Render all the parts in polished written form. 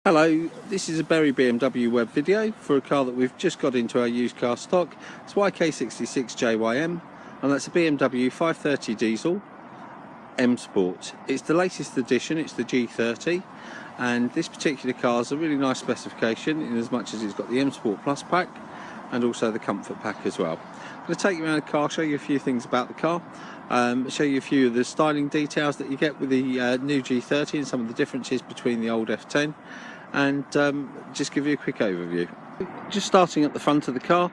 Hello, this is a Berry BMW web video for a car that we've just got into our used car stock. It's YK66JYM and that's a BMW 530 diesel M Sport. It's the latest edition, it's the G30, and this particular car is a really nice specification in as much as it's got the M Sport Plus pack and also the comfort pack as well. I'm going to take you around the car, show you a few things about the car, show you a few of the styling details that you get with the new G30 and some of the differences between the old F10, and just give you a quick overview. Just starting at the front of the car,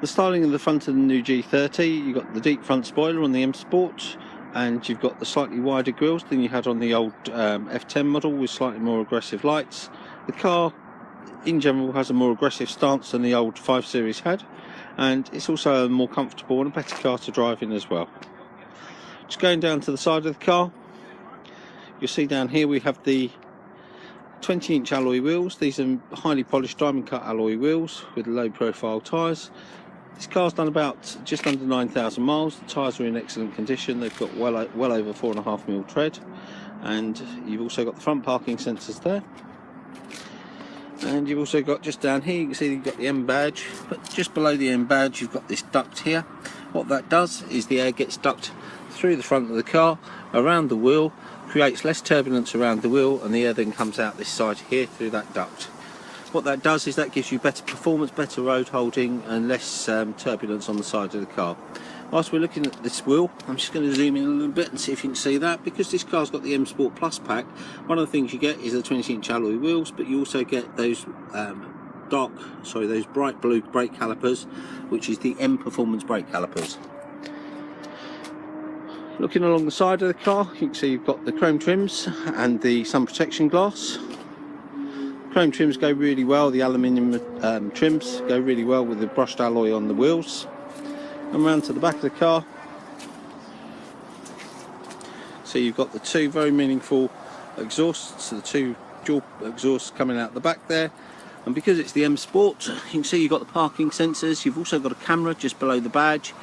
the styling of the front of the new G30, you've got the deep front spoiler on the M Sport, and you've got the slightly wider grills than you had on the old F10 model with slightly more aggressive lights. The car in general has a more aggressive stance than the old 5 Series had, and it's also a more comfortable and a better car to drive in as well. Just going down to the side of the car, you'll see down here we have the 20-inch alloy wheels. These are highly polished diamond cut alloy wheels with low profile tyres. This car's done about just under 9,000 miles. The tyres are in excellent condition. They've got well over 4.5mm tread, and you've also got the front parking sensors there. And you've also got, just down here, you can see you've got the M badge, but just below the M badge you've got this duct here. What that does is the air gets ducted through the front of the car, around the wheel, creates less turbulence around the wheel, and the air then comes out this side here through that duct. What that does is that gives you better performance, better road holding, and less turbulence on the side of the car. Whilst we're looking at this wheel, I'm just going to zoom in a little bit and see if you can see that. Because this car's got the M Sport Plus pack, one of the things you get is the 20-inch alloy wheels, but you also get those those bright blue brake calipers, which is the M Performance brake calipers. Looking along the side of the car, you can see you've got the chrome trims and the sun protection glass. Chrome trims go really well, the aluminium trims go really well with the brushed alloy on the wheels. And round to the back of the car, so you've got the two very meaningful exhausts, so the two dual exhausts coming out the back there. And because it's the M Sport, you can see you've got the parking sensors. You've also got a camera just below the badge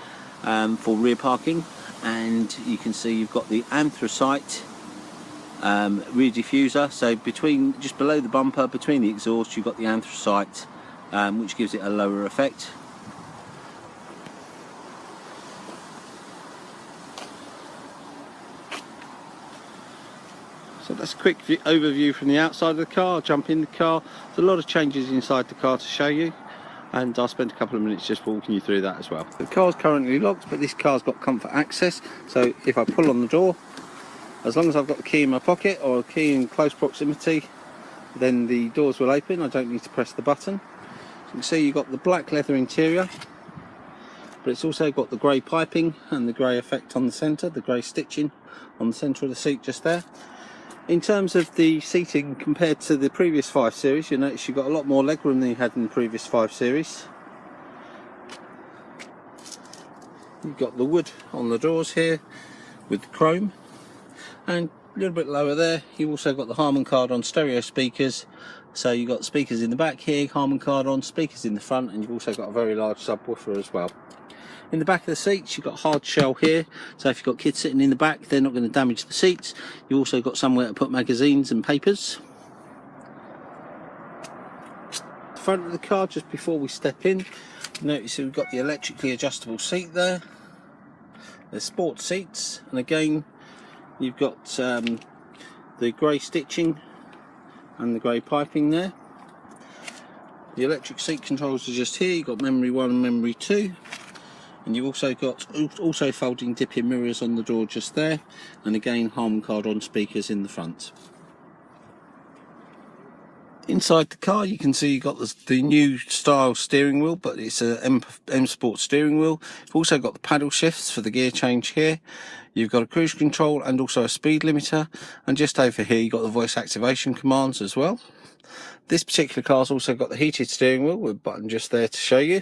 for rear parking, and you can see you've got the anthracite rear diffuser. So just below the bumper, between the exhaust, you've got the anthracite, which gives it a lower effect. So that's a quick overview from the outside of the car. I'll jump in the car. There's a lot of changes inside the car to show you, and I'll spend a couple of minutes just walking you through that as well. The car's currently locked, but this car's got comfort access, so if I pull on the door, as long as I've got the key in my pocket or a key in close proximity, then the doors will open. I don't need to press the button. So you can see you've got the black leather interior, but it's also got the grey piping and the grey effect on the centre, the grey stitching on the centre of the seat just there. In terms of the seating compared to the previous 5 Series, you'll notice you've got a lot more legroom than you had in the previous 5 Series. You've got the wood on the doors here with the chrome, and a little bit lower there you've also got the Harman Kardon stereo speakers. So you've got speakers in the back here, Harman Kardon, speakers in the front, and you've also got a very large subwoofer as well. In the back of the seats you've got hard shell here, so if you've got kids sitting in the back, they're not going to damage the seats. You've also got somewhere to put magazines and papers. The front of the car, just before we step in, notice we've got the electrically adjustable seat there. There's sport seats, and again you've got the grey stitching and the grey piping there. The electric seat controls are just here. You've got memory 1 and memory 2. And you've also got folding dipping mirrors on the door just there, and again Harman Kardon speakers in the front. Inside the car you can see you've got the new style steering wheel, but it's a M Sport steering wheel. You've also got the paddle shifts for the gear change here. You've got a cruise control and also a speed limiter, and just over here you've got the voice activation commands as well. This particular car's also got the heated steering wheel with a button just there to show you.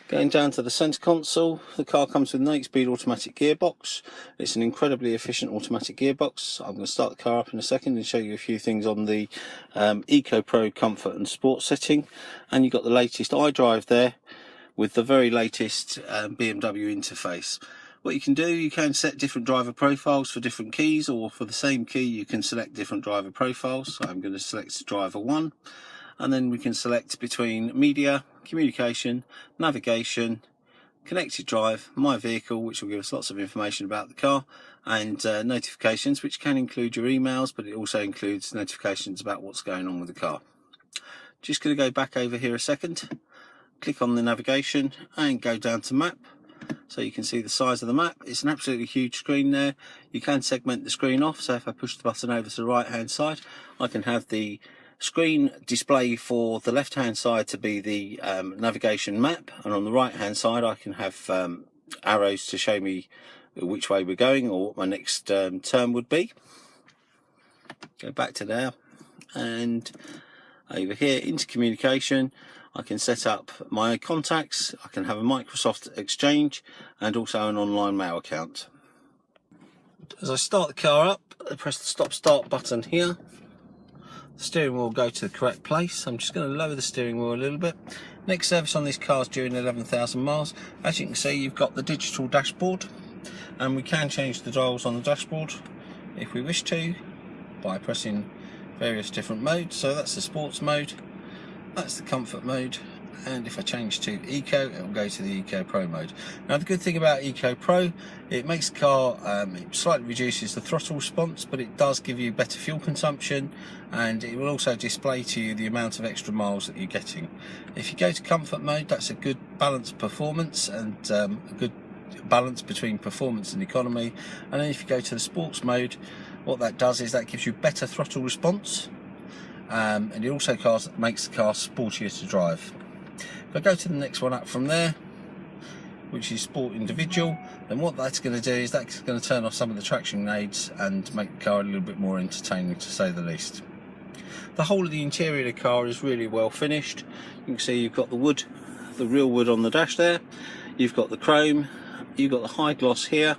Going down to the centre console, the car comes with an 8-speed automatic gearbox. It's an incredibly efficient automatic gearbox. I'm going to start the car up in a second and show you a few things on the Eco Pro Comfort and Sport setting. And you've got the latest iDrive there with the very latest BMW interface. What you can do, you can set different driver profiles for different keys, or for the same key you can select different driver profiles. So I'm going to select driver 1, and then we can select between media, communication, navigation, connected drive, my vehicle, which will give us lots of information about the car, and notifications, which can include your emails, but it also includes notifications about what's going on with the car. Just going to go back over here a second, click on the navigation and go down to map, so you can see the size of the map. It's an absolutely huge screen there. You can segment the screen off, so if I push the button over to the right hand side, I can have the screen display for the left hand side to be the navigation map, and on the right hand side I can have arrows to show me which way we're going or what my next turn would be. Go back to there, and over here into communication I can set up my contacts, I can have a Microsoft Exchange and also an online mail account. As I start the car up, I press the stop start button here. The steering wheel will go to the correct place. I'm just going to lower the steering wheel a little bit. Next service on this car is due in 11,000 miles. As you can see, you've got the digital dashboard, and we can change the dials on the dashboard if we wish to by pressing various different modes. So that's the sports mode, that's the comfort mode, and if I change to Eco, it will go to the Eco Pro mode. Now the good thing about Eco Pro, it makes the car, it slightly reduces the throttle response, but it does give you better fuel consumption, and it will also display to you the amount of extra miles that you're getting. If you go to comfort mode, that's a good balanced performance, and a good balance between performance and economy. And then if you go to the sports mode, what that does is that gives you better throttle response, and it also makes the car sportier to drive. If I go to the next one up from there, which is Sport Individual, then what that's going to do is that's going to turn off some of the traction aids and make the car a little bit more entertaining, to say the least. The whole of the interior of the car is really well finished. You can see you've got the wood, the real wood on the dash there, you've got the chrome, you've got the high gloss here.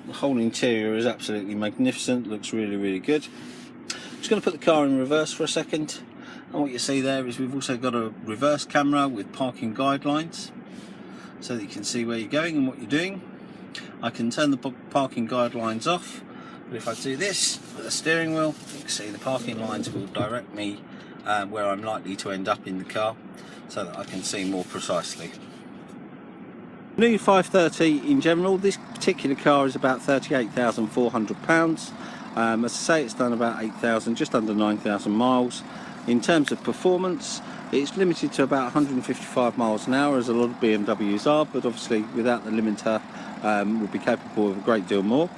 The whole interior is absolutely magnificent, looks really good. Just going to put the car in reverse for a second, and what you see there is we've also got a reverse camera with parking guidelines, so that you can see where you're going and what you're doing. I can turn the parking guidelines off, but if I do this with the steering wheel, you can see the parking lines will direct me where I'm likely to end up in the car, so that I can see more precisely. New 530 in general, this particular car is about £38,400. As I say, it's done about 8,000, just under 9,000 miles. In terms of performance, it's limited to about 155 miles an hour, as a lot of BMWs are, but obviously without the limiter will be capable of a great deal more.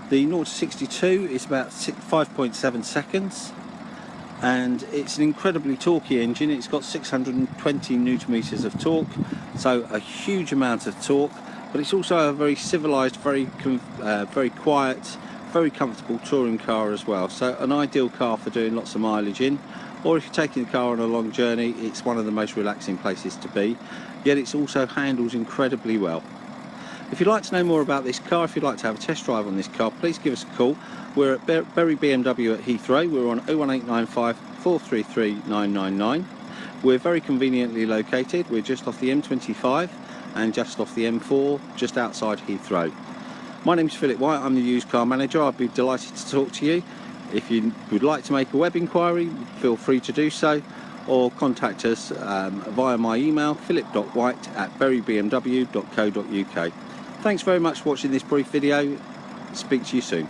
The 0 to 62 is about 5.7 seconds, and it's an incredibly torquey engine. It's got 620 newton meters of torque, so a huge amount of torque, but it's also a very civilized, very quiet, very comfortable touring car as well. So an ideal car for doing lots of mileage in, or if you're taking the car on a long journey, it's one of the most relaxing places to be, yet it also handles incredibly well. If you'd like to know more about this car, if you'd like to have a test drive on this car, please give us a call. We're at Berry BMW at Heathrow. We're on 01895 433 999. We're very conveniently located. We're just off the M25 and just off the M4, just outside Heathrow. My name's Philip White, I'm the used car manager. I'd be delighted to talk to you. If you would like to make a web inquiry, feel free to do so, or contact us via my email, philip.white@berrybmw.co.uk. Thanks very much for watching this brief video. Speak to you soon.